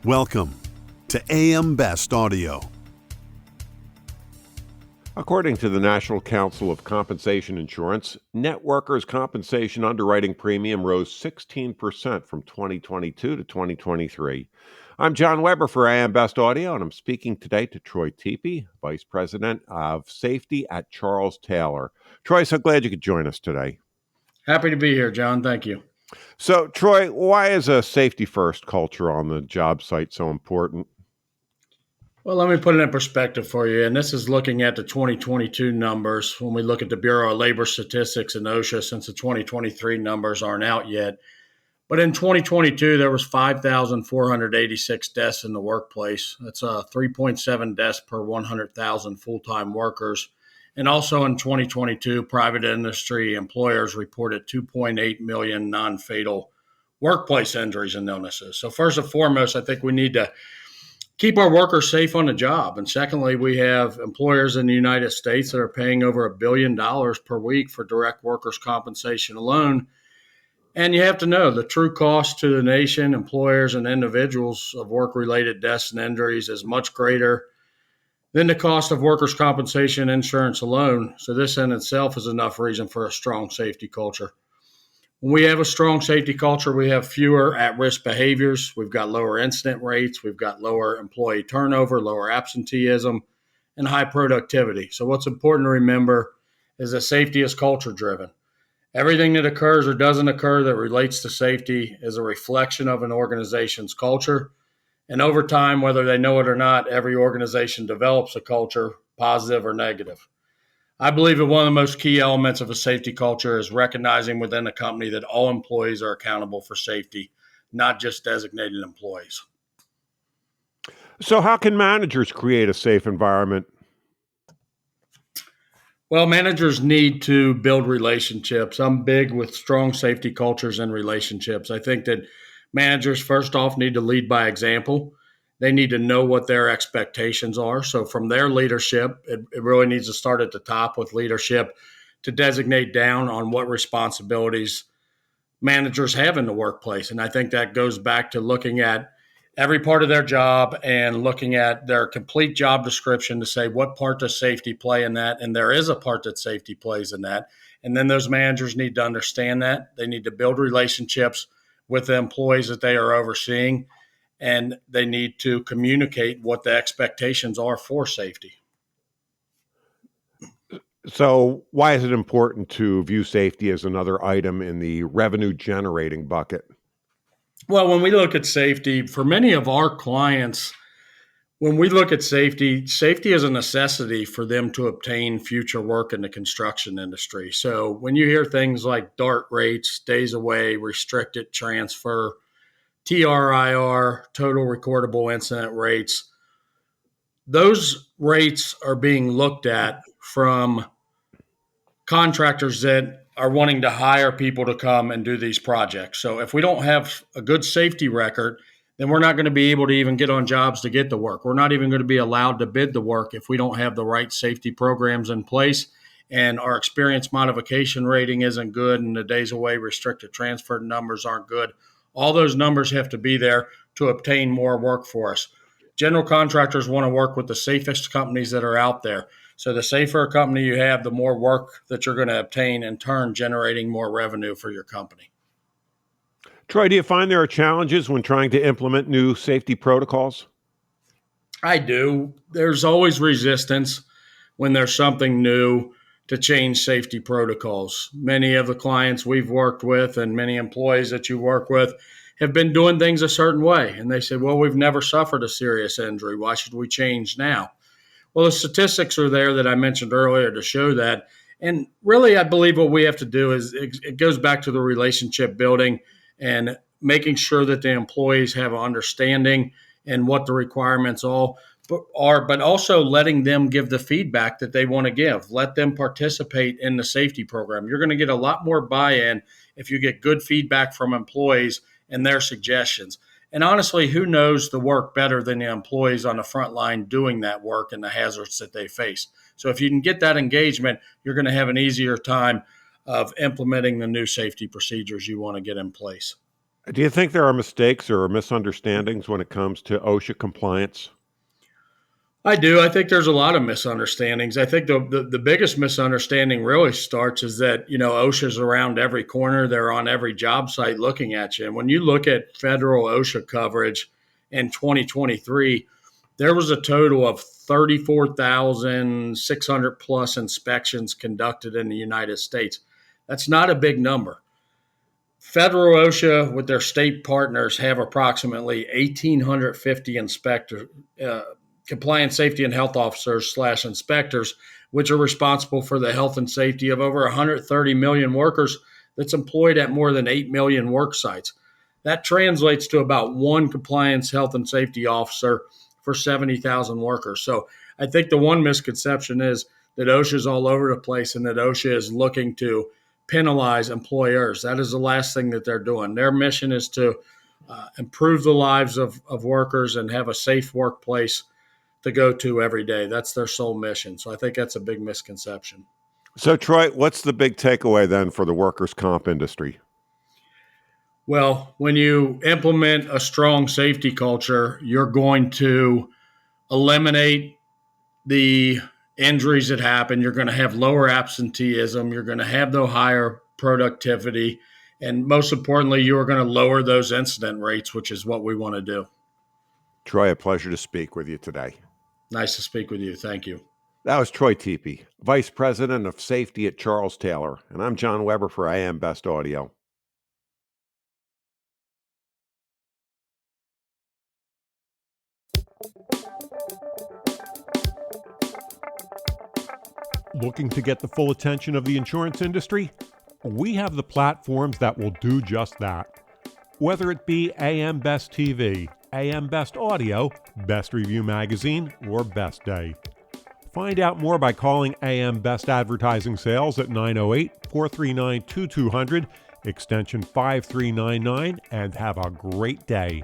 Welcome to AM Best Audio. According to the National Council of Compensation Insurance, net workers' compensation underwriting premium rose 16% from 2022 to 2023. I'm John Weber for AM Best Audio, and I'm speaking today to Troy Tepe, Vice President of Safety at Charles Taylor. Troy, so glad you could join us today. Happy to be here, John. Thank you. So, Troy, why is a safety-first culture on the job site so important? Well, let me put it in perspective for you. And this is looking at the 2022 numbers. When we look at the Bureau of Labor Statistics and OSHA, since the 2023 numbers aren't out yet. But in 2022, there was 5,486 deaths in the workplace. That's 3.7 deaths per 100,000 full-time workers. And also in 2022, private industry employers reported 2.8 million non-fatal workplace injuries and illnesses. So first and foremost, I think we need to keep our workers safe on the job. And secondly, we have employers in the United States that are paying over $1 billion per week for direct workers' compensation alone. And you have to know the true cost to the nation, employers, and individuals of work-related deaths and injuries is much greater than the cost of workers' compensation insurance alone. So this in itself is enough reason for a strong safety culture. When we have a strong safety culture, we have fewer at-risk behaviors. We've got lower incident rates. We've got lower employee turnover, lower absenteeism, and high productivity. So what's important to remember is that safety is culture-driven. Everything that occurs or doesn't occur that relates to safety is a reflection of an organization's culture. And over time, whether they know it or not, every organization develops a culture, positive or negative. I believe that one of the most key elements of a safety culture is recognizing within a company that all employees are accountable for safety, not just designated employees. So how can managers create a safe environment? Well, managers need to build relationships. I'm big with strong safety cultures and relationships. I think that managers, first off, need to lead by example. They need to know what their expectations are. So from their leadership, it really needs to start at the top with leadership to designate down on what responsibilities managers have in the workplace. And I think that goes back to looking at every part of their job and looking at their complete job description to say what part does safety play in that. And there is a part that safety plays in that. And then those managers need to understand that. They need to build relationships with the employees that they are overseeing, and they need to communicate what the expectations are for safety. So why is it important to view safety as another item in the revenue generating bucket? Well, when we look at safety, for many of our clients, when we look at safety, safety is a necessity for them to obtain future work in the construction industry. So when you hear things like DART rates, days away, restricted transfer, TRIR, total recordable incident rates, those rates are being looked at from contractors that are wanting to hire people to come and do these projects. So if we don't have a good safety record, then we're not going to be able to even get on jobs to get the work. We're not even going to be allowed to bid the work if we don't have the right safety programs in place and our experience modification rating isn't good and the days away restricted transfer numbers aren't good. All those numbers have to be there to obtain more work for us. General contractors want to work with the safest companies that are out there. So the safer a company you have, the more work that you're going to obtain, in turn generating more revenue for your company. Troy, do you find there are challenges when trying to implement new safety protocols? I do. There's always resistance when there's something new to change safety protocols. Many of the clients we've worked with and many employees that you work with have been doing things a certain way. And they say, well, we've never suffered a serious injury. Why should we change now? Well, the statistics are there that I mentioned earlier to show that. And really, I believe what we have to do is it goes back to the relationship building and making sure that the employees have an understanding and what the requirements are, but also letting them give the feedback that they want to give. Let them participate in the safety program. You're going to get a lot more buy-in if you get good feedback from employees and their suggestions. And honestly, who knows the work better than the employees on the front line doing that work and the hazards that they face? So if you can get that engagement, you're going to have an easier time of implementing the new safety procedures you want to get in place. Do you think there are mistakes or misunderstandings when it comes to OSHA compliance? I do. I think there's a lot of misunderstandings. I think the biggest misunderstanding really starts is that, OSHA's around every corner. They're on every job site looking at you. And when you look at federal OSHA coverage in 2023, there was a total of 34,600 plus inspections conducted in the United States. That's not a big number. Federal OSHA, with their state partners, have approximately 1,850 compliance safety and health officers / inspectors, which are responsible for the health and safety of over 130 million workers that's employed at more than 8 million work sites. That translates to about one compliance health and safety officer for 70,000 workers. So I think the one misconception is that OSHA is all over the place and that OSHA is looking to penalize employers. That is the last thing that they're doing. Their mission is to improve the lives of workers and have a safe workplace to go to every day. That's their sole mission. So I think that's a big misconception. So, Troy, what's the big takeaway then for the workers' comp industry? Well, when you implement a strong safety culture, you're going to eliminate the injuries that happen. You're going to have lower absenteeism. You're going to have no higher productivity. And most importantly, you are going to lower those incident rates, which is what we want to do. Troy, a pleasure to speak with you today. Nice to speak with you. Thank you. That was Troy Tepe, Vice President of Safety at Charles Taylor. And I'm John Weber for AM Best Audio. Looking to get the full attention of the insurance industry? We have the platforms that will do just that. Whether it be AM Best TV, AM Best Audio, Best Review Magazine, or Best Day. Find out more by calling AM Best Advertising Sales at 908-439-2200, extension 5399, and have a great day.